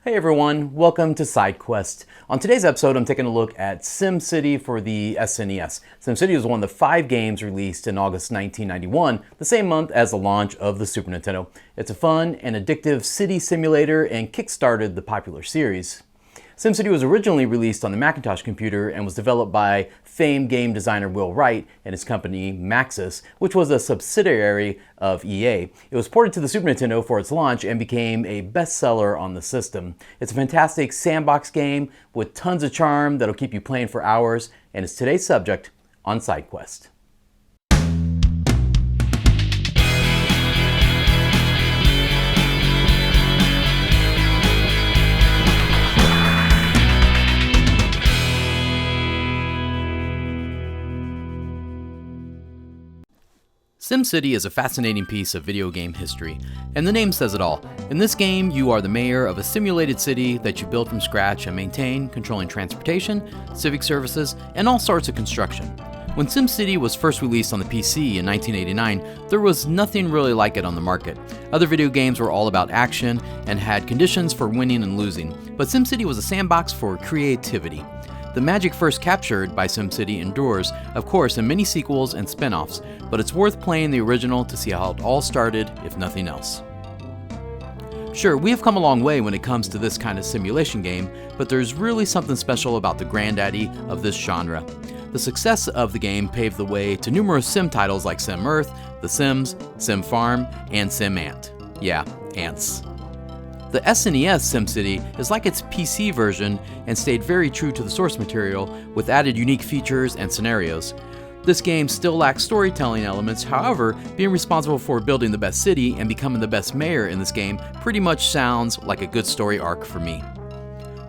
Hey everyone, welcome to SideQuest. On today's episode, I'm taking a look at SimCity for the SNES. SimCity was one of the 5 games released in August 1991, the same month as the launch of the Super Nintendo. It's a fun and addictive city simulator and kickstarted the popular series. SimCity was originally released on the Macintosh computer and was developed by famed game designer Will Wright and his company Maxis, which was a subsidiary of EA. It was ported to the Super Nintendo for its launch and became a bestseller on the system. It's a fantastic sandbox game with tons of charm that'll keep you playing for hours, and it's today's subject on SideQuest. SimCity is a fascinating piece of video game history, and the name says it all. In this game, you are the mayor of a simulated city that you build from scratch and maintain, controlling transportation, civic services, and all sorts of construction. When SimCity was first released on the PC in 1989, there was nothing really like it on the market. Other video games were all about action and had conditions for winning and losing, but SimCity was a sandbox for creativity. The magic first captured by SimCity endures, of course, in many sequels and spin-offs, but it's worth playing the original to see how it all started, if nothing else. Sure, we have come a long way when it comes to this kind of simulation game, but there's really something special about the granddaddy of this genre. The success of the game paved the way to numerous sim titles like Sim Earth, The Sims, Sim Farm, and Sim Ant. Yeah, ants. The SNES SimCity is like its PC version and stayed very true to the source material with added unique features and scenarios. This game still lacks storytelling elements, however, being responsible for building the best city and becoming the best mayor in this game pretty much sounds like a good story arc for me.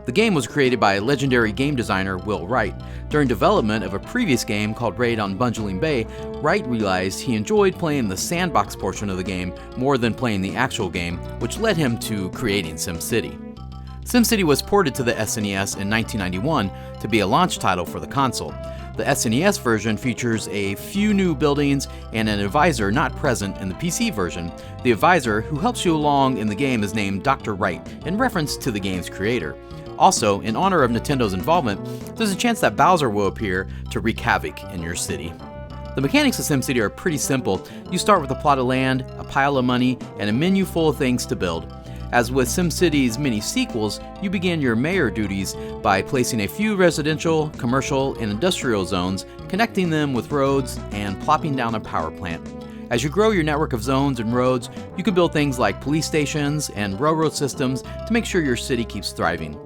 The game was created by legendary game designer Will Wright. During development of a previous game called Raid on Bungling Bay, Wright realized he enjoyed playing the sandbox portion of the game more than playing the actual game, which led him to creating SimCity. SimCity was ported to the SNES in 1991 to be a launch title for the console. The SNES version features a few new buildings and an advisor not present in the PC version. The advisor who helps you along in the game is named Dr. Wright, in reference to the game's creator. Also, in honor of Nintendo's involvement, there's a chance that Bowser will appear to wreak havoc in your city. The mechanics of SimCity are pretty simple. You start with a plot of land, a pile of money, and a menu full of things to build. As with SimCity's many sequels, you begin your mayor duties by placing a few residential, commercial, and industrial zones, connecting them with roads, and plopping down a power plant. As you grow your network of zones and roads, you can build things like police stations and railroad systems to make sure your city keeps thriving.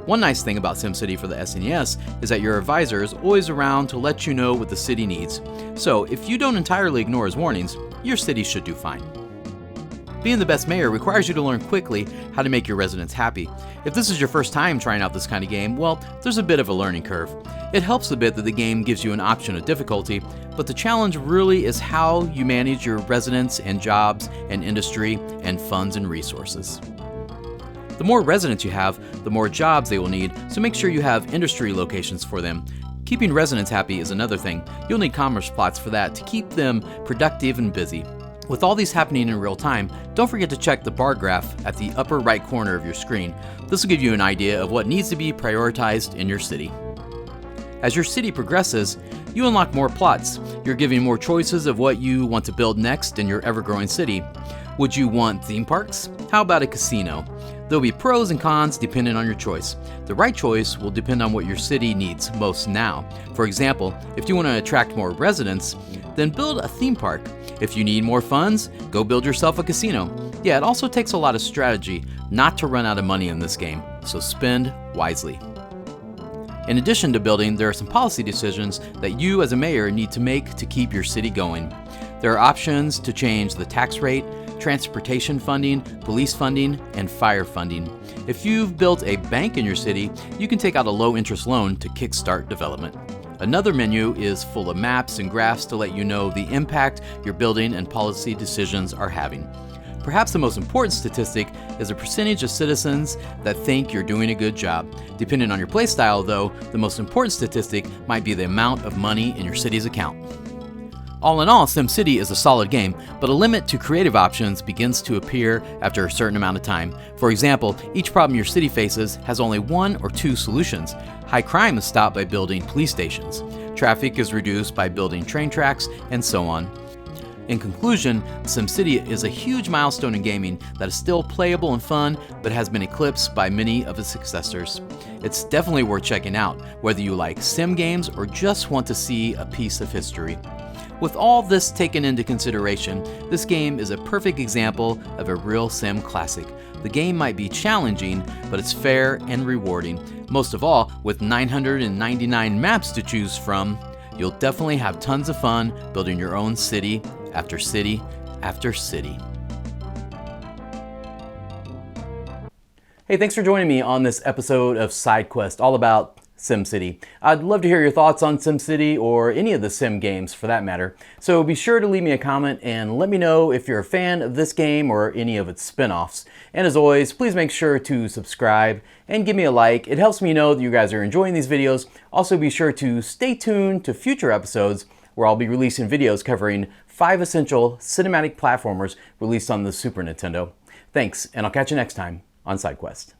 One nice thing about SimCity for the SNES is that your advisor is always around to let you know what the city needs. So if you don't entirely ignore his warnings, your city should do fine. Being the best mayor requires you to learn quickly how to make your residents happy. If this is your first time trying out this kind of game, well, there's a bit of a learning curve. It helps a bit that the game gives you an option of difficulty, but the challenge really is how you manage your residents and jobs and industry and funds and resources. The more residents you have, the more jobs they will need, so make sure you have industry locations for them. Keeping residents happy is another thing. You'll need commerce plots for that to keep them productive and busy. With all these happening in real time, don't forget to check the bar graph at the upper right corner of your screen. This will give you an idea of what needs to be prioritized in your city. As your city progresses, you unlock more plots. You're giving more choices of what you want to build next in your ever-growing city. Would you want theme parks? How about a casino? There'll be pros and cons depending on your choice. The right choice will depend on what your city needs most now. For example, if you want to attract more residents, then build a theme park. If you need more funds, go build yourself a casino. Yeah, it also takes a lot of strategy not to run out of money in this game, so spend wisely. In addition to building, there are some policy decisions that you as a mayor need to make to keep your city going. There are options to change the tax rate, transportation funding, police funding, and fire funding. If you've built a bank in your city, you can take out a low-interest loan to kickstart development. Another menu is full of maps and graphs to let you know the impact your building and policy decisions are having. Perhaps the most important statistic is the percentage of citizens that think you're doing a good job. Depending on your playstyle, though, the most important statistic might be the amount of money in your city's account. All in all, SimCity is a solid game, but a limit to creative options begins to appear after a certain amount of time. For example, each problem your city faces has only one or two solutions. High crime is stopped by building police stations. Traffic is reduced by building train tracks, and so on. In conclusion, SimCity is a huge milestone in gaming that is still playable and fun, but has been eclipsed by many of its successors. It's definitely worth checking out, whether you like sim games or just want to see a piece of history. With all this taken into consideration, this game is a perfect example of a real sim classic. The game might be challenging, but it's fair and rewarding. Most of all, with 999 maps to choose from, you'll definitely have tons of fun building your own city after city after city. Hey, thanks for joining me on this episode of SideQuest, all about SimCity. I'd love to hear your thoughts on SimCity or any of the sim games for that matter. So be sure to leave me a comment and let me know if you're a fan of this game or any of its spin-offs. And as always, please make sure to subscribe and give me a like. It helps me know that you guys are enjoying these videos. Also be sure to stay tuned to future episodes where I'll be releasing videos covering 5 essential cinematic platformers released on the Super Nintendo. Thanks, and I'll catch you next time on SideQuest.